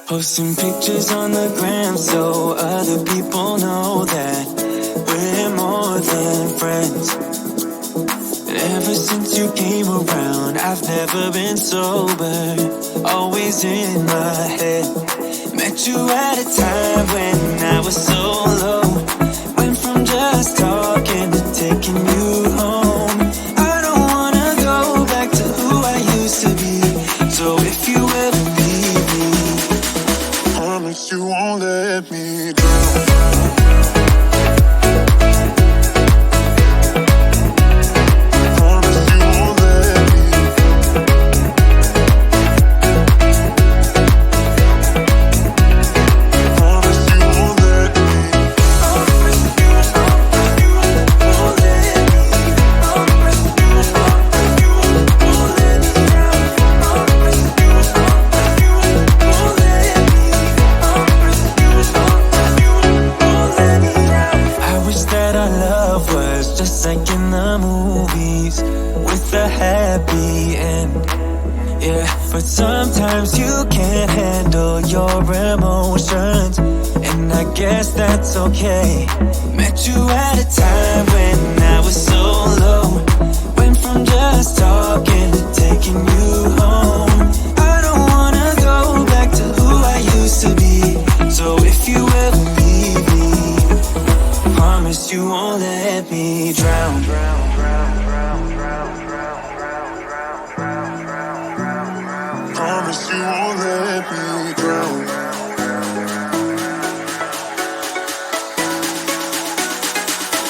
Posting pictures on the gram so other people know that we're more than friends. And ever since you came around, I've never been sober, always in my head. Met you at a time when I was so low, went from just talking to taking you home. I don't wanna go back to who I used to be, so if you ever leave me, promise you won't let me drown. But sometimes you can't handle your emotions, and I guess that's okay. Met you at a time when I was so low, went from just talking to taking you home. I don't wanna go back to who I used to be, so if you ever leave me, promise you won't let me drown. Promise you won't let me drown.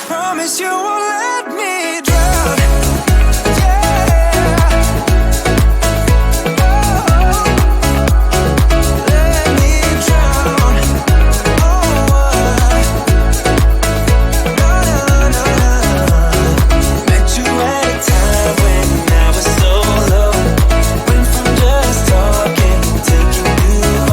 Promise you won't let me drown. Yeah. Oh, let me drown. Oh, no. Met you at a time when I was so low, went from just talking, taking you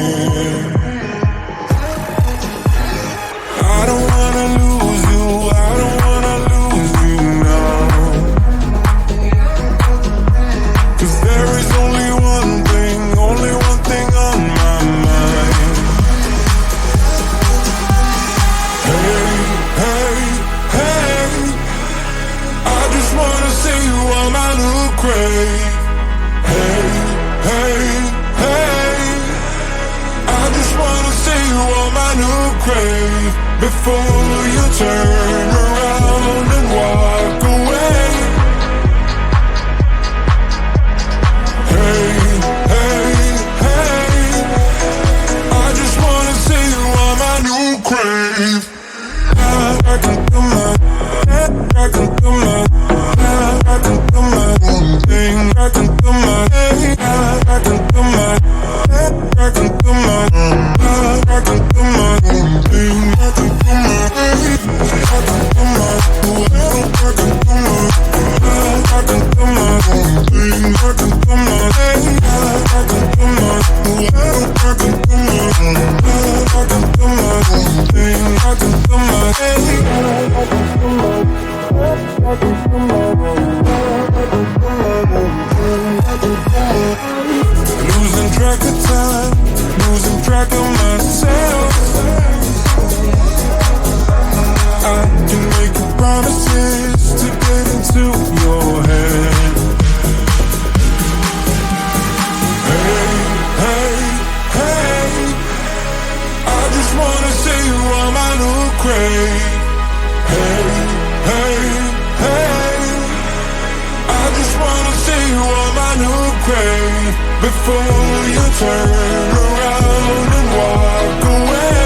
I don't wanna lose you, I don't wanna lose you now. 'Cause there is only one thing on my mind. Hey, hey, hey, I just wanna see you on my new grave. Hey, hey, hey, I just wanna see you on my new grave before you turn around and walk away. Hey, hey, hey, I just wanna see you on my new grave. I can do my, I can do my, I can do my own thing. I can do my, I can do my, I can do my, I can do my own thing. I can do my, I can do my, I can do my, I can do my own thing. I can do my, I can do my, I can do my, I can do my own thing. I can do my, losing track of time, losing track of myself. I can make you promises to get into your head. Hey, hey, hey, I just wanna see you on my new grave. Hey, hey, hey, I just wanna see you on my new grave before you turn around and walk away.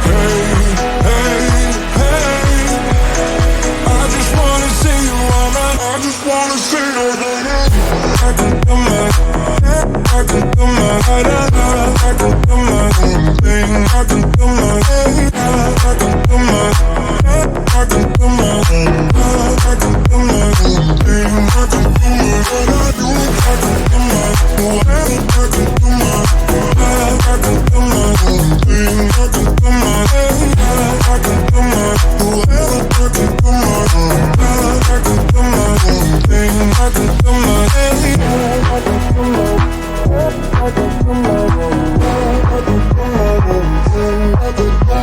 Hey, hey, hey, I just wanna see you on my, I just wanna see you on my, I can do my, I can do my, I can do my own thing. I can do my, I can do my, I can do my own, I can do my own thing. I can do my, what I do. I can do my, I can do my, I can do my own thing. I can do my, I can do my, I can do my own, I can do my own thing. I can do my, I can do my, I can do my own, I can do my own thing. I can do my.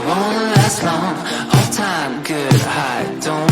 won't last long. All time, good, high, don't